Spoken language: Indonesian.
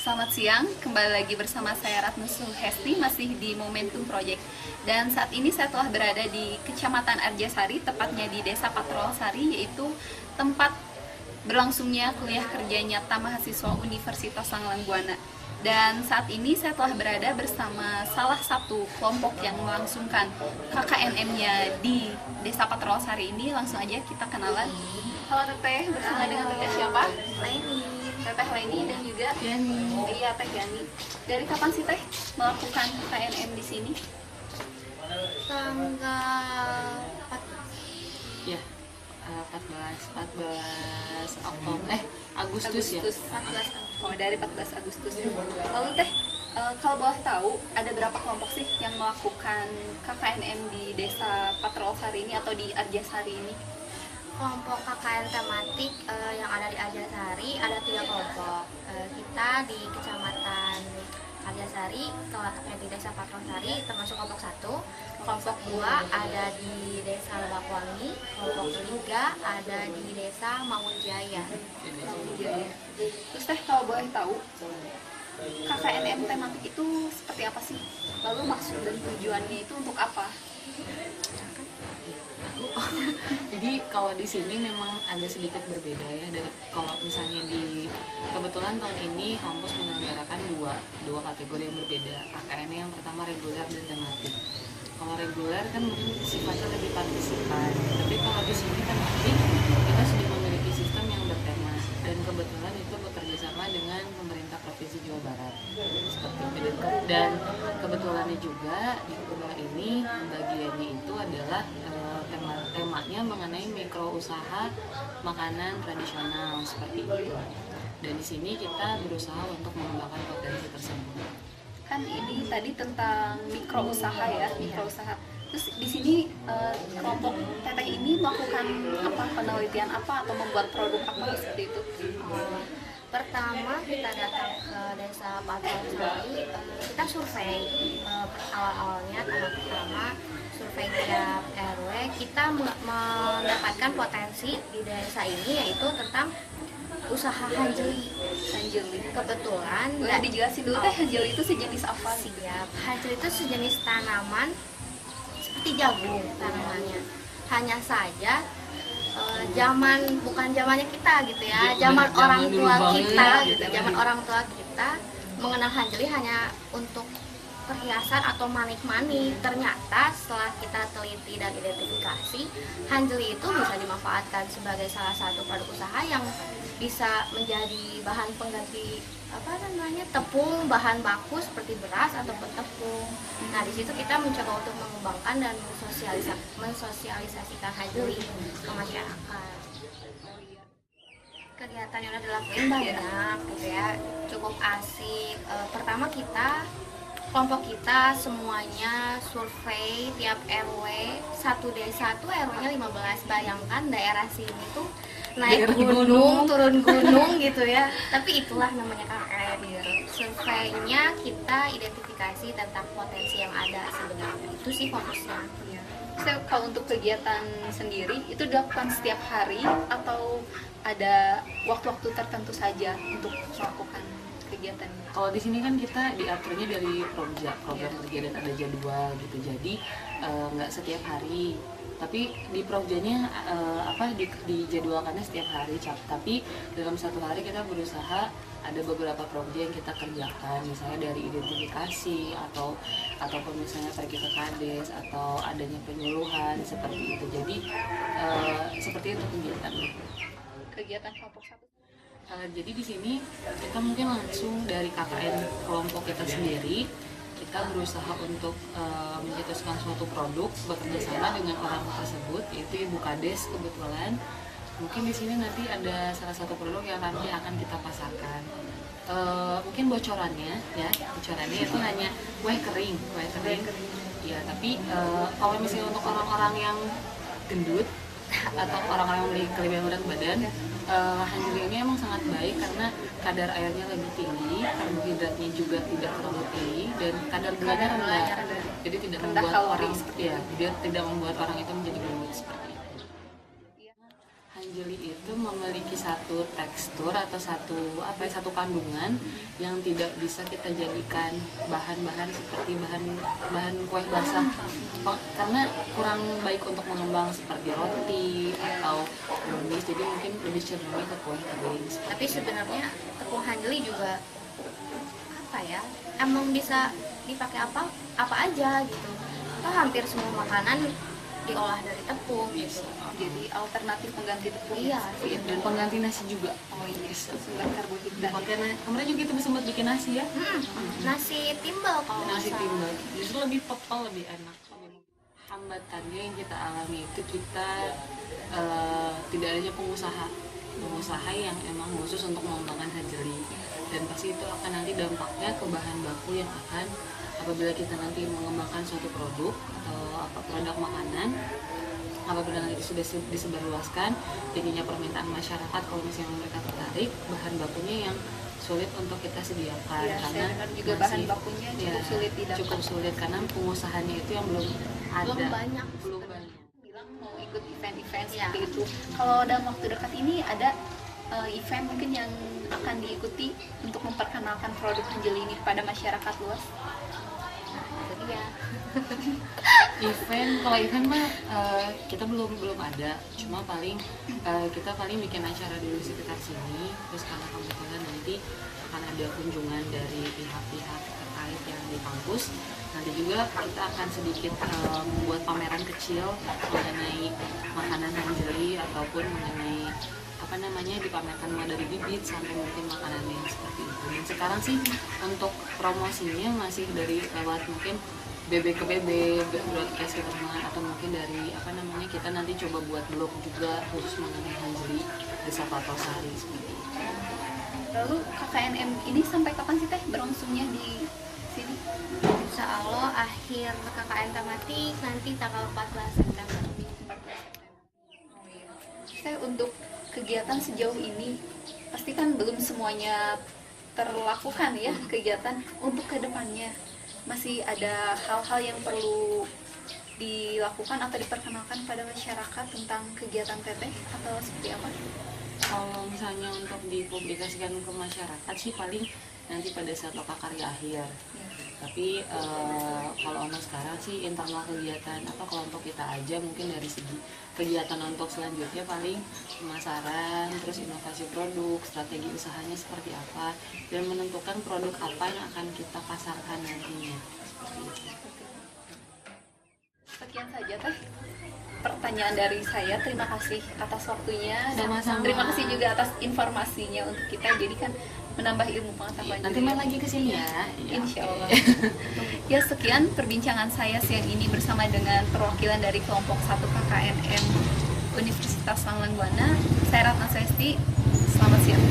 Selamat siang, kembali lagi bersama saya Ratnu Suhesti, masih di Momentum Project. Dan saat ini saya telah berada di Kecamatan Arjasari, tepatnya di Desa Patrolsari, yaitu tempat berlangsungnya kuliah kerja nyata mahasiswa Universitas Sanglang Buana. Dan saat ini saya telah berada bersama salah satu kelompok yang melangsungkan KKNM-nya di Desa Patrolsari ini. Langsung aja kita kenalan. Halo Teteh, bersama dengan Teteh siapa? Laini. Teteh Laini dan juga Yani. Iya, Teh Yani. Dari kapan sih Teh melakukan KNM di sini? Tanggal 4 Ya, 14 Oktober Agustus ya. 14 Oh, dari 14 Agustus. Lalu Teh, kalau boleh tahu ada berapa kelompok sih yang melakukan KKNM di Desa Patrolsari ini atau di Arjasari ini? kelompok KKN tematik yang ada di Arjasari ada 3 kelompok. Kita di Kecamatan Arjasari, tepatnya di Desa Patrolsari, termasuk kelompok 1. Kelompok 2 ada di Desa Lebakwangi. Kelompok 3 ada di Desa Mangunjaya. Terus Teh, kalau boleh tahu KKNM tematik itu seperti apa sih? Lalu maksud dan tujuannya itu untuk apa? Jadi kalau di sini memang agak sedikit berbeda ya. Dari kalau misalnya kebetulan tahun ini kampus menyelenggarakan dua kategori yang berbeda. KKN yang pertama reguler dan tematik. Kalau reguler kan mungkin sifatnya lebih partisipan. Tapi kalau di sini tematik kita sudah memiliki sistem yang bertema dan kebetulan itu bekerja sama dengan pemerintah Provinsi Jawa Barat. Seperti itu. Dan kebetulannya juga di kuliah ini pembagiannya itu adalah temanya mengenai mikro usaha makanan tradisional seperti itu. Dan di sini kita berusaha untuk mengembangkan potensi tersebut. Kan ini tadi tentang mikro usaha ya, mikro usaha. Terus di sini kelompok Teteh ini melakukan apa, penelitian apa atau membuat produk apa seperti itu? Pertama kita datang ke Desa Patrolsari, kita survei awal-awalnya. Tahap pertama survei tiap RW, kita mendapatkan potensi di desa ini, yaitu tentang usaha hanjeli. Kebetulan Boleh dijelasin dulu Teh, hanjeli itu sejenis apa sih? siap. Hanjeli itu sejenis tanaman seperti jagung tanamannya. Hanya saja bukan zamannya kita gitu ya, zaman orang tua kita gitu, zaman orang tua kita mengenal hanjeli hanya untuk perhiasan atau manik-manik. Ternyata setelah kita teliti dan identifikasi, hanjeli itu bisa dimanfaatkan sebagai salah satu produk usaha yang bisa menjadi bahan pengganti tepung, bahan baku seperti beras ataupun tepung. Nah, di situ kita mencoba untuk mengembangkan dan mensosialisasikan hanjeli ke masyarakat. Kegiatan yang udah dilakuin banyak gitu ya, cukup asik. Pertama kelompok kita semuanya survei tiap RW, satu desa tuh RW-nya 15. Bayangkan daerah sini tuh naik gunung, turun gunung gitu ya. Tapi itulah namanya KKN gitu. Surveinya kita identifikasi tentang potensi yang ada sebenarnya. Itu sih fokusnya. Kalau untuk kegiatan sendiri itu dilakukan setiap hari atau ada waktu-waktu tertentu saja untuk melakukan kegiatan? Kalau di sini kan kita diaturnya dari program kerja dan ada jadwal gitu. Jadi nggak setiap hari. Tapi di projanya dijadwalkannya setiap hari. Tapi dalam satu hari kita berusaha ada beberapa proyek yang kita kerjakan, misalnya dari identifikasi ataupun misalnya pergi ke kades atau adanya penyuluhan seperti itu. Jadi seperti itu Kegiatan kelompok satu. Jadi di sini kita mungkin langsung dari KKN kelompok kita sendiri, kita berusaha untuk mencetuskan suatu produk bekerja sama dengan orang tersebut, yaitu Ibu Kades kebetulan. Mungkin di sini nanti ada salah satu produk yang nanti akan kita pasarkan. Mungkin bocorannya itu hanya kue kering. Ya, tapi kalau misalnya untuk orang-orang yang gendut atau orang-orang yang memiliki kelebihan berat badan, hanjeli ini emang sangat baik karena kadar airnya lebih tinggi, karbohidratnya juga tidak terlalu tinggi, dan kadar gulanya rendah. Jadi tidak membuat orang itu menjadi gendut seperti itu. Hanjeli itu memiliki satu tekstur atau satu kandungan yang tidak bisa kita jadikan bahan-bahan seperti bahan kue basah, karena kurang baik untuk mengembang seperti roti atau brownies, jadi mungkin lebih cenderung ke kue kering. Tapi sebenarnya tepung hanjeli juga apa ya, emang bisa dipakai apa aja gitu. Hampir semua makanan diolah dari tepung. Bisa. Jadi alternatif pengganti tepung. Iya. Dan pengganti nasi juga. Oh iya, sumber karbohidrat. Kemarin juga kita sempat bikin nasi ya. Nasi timbel kalau nggak Nasi salah. timbal justru lebih pepal, lebih enak. Hambatannya yang kita alami itu kita tidak adanya pengusaha yang emang khusus untuk mengembangkan hanjeli, dan pasti itu akan nanti dampaknya ke bahan baku yang akan apabila kita nanti mengembangkan suatu produk atau produk makanan, apabila nanti itu sudah disebarluaskan, tingginya permintaan masyarakat, kalau misalnya mereka tertarik, bahan bakunya yang sulit untuk kita sediakan, Ya, karena saya dengar juga bahan bakunya cukup sulit didapat. cukup sulit karena pengusahanya itu yang belum ada, Belum banyak. Bilang mau ikut event-event Ya. seperti itu. Kalau dalam waktu dekat ini ada event mungkin yang akan diikuti untuk memperkenalkan produk hanjeli ini kepada masyarakat luas. Itu dia. Kalau event mah kita belum ada, cuma kita paling bikin acara dulu di sekitar sini, terus karena kebetulan nanti akan ada kunjungan dari pihak-pihak terkait yang di kampus, nanti juga kita akan sedikit membuat pameran kecil mengenai makanan hanjeli ataupun mengenai dipamerkan mulai dari bibit sampai mungkin makanan yang seperti itu. Dan sekarang sih untuk promosinya masih dari lewat mungkin BB ke BB, broadcast ke teman, atau mungkin dari kita nanti coba buat blog juga khusus mengenai hanjeli Desa Patrosari seperti itu. Lalu KKNM ini sampai kapan sih Teh berlangsungnya di sini? Insya Allah akhir KKN tematik nanti tanggal 14 September. Teh, untuk kegiatan sejauh ini pasti kan belum semuanya terlakukan ya kegiatan. Untuk kedepannya masih ada hal-hal yang perlu dilakukan atau diperkenalkan pada masyarakat tentang kegiatan Teteh atau seperti apa? Kalau misalnya untuk dipublikasikan ke masyarakat sih paling nanti pada saat lokakarya akhir. Tapi kalau untuk sekarang sih internal kegiatan kelompok kita aja, mungkin dari segi kegiatan untuk selanjutnya paling pemasaran, terus inovasi produk, strategi usahanya seperti apa, dan menentukan produk apa yang akan kita pasarkan nantinya. Seperti itu. Sekian saja Teh pertanyaan dari saya. Terima kasih atas waktunya dan Sama-sama. terima kasih juga atas informasinya untuk kita, jadi kan menambah ilmu pengetahuan. Nanti juga. main lagi ke sini ya. Insya Allah. Ya, sekian perbincangan saya siang ini bersama dengan perwakilan dari kelompok 1 KKNM Universitas Langlang Buana. Saya Ratna Sesti, selamat siang.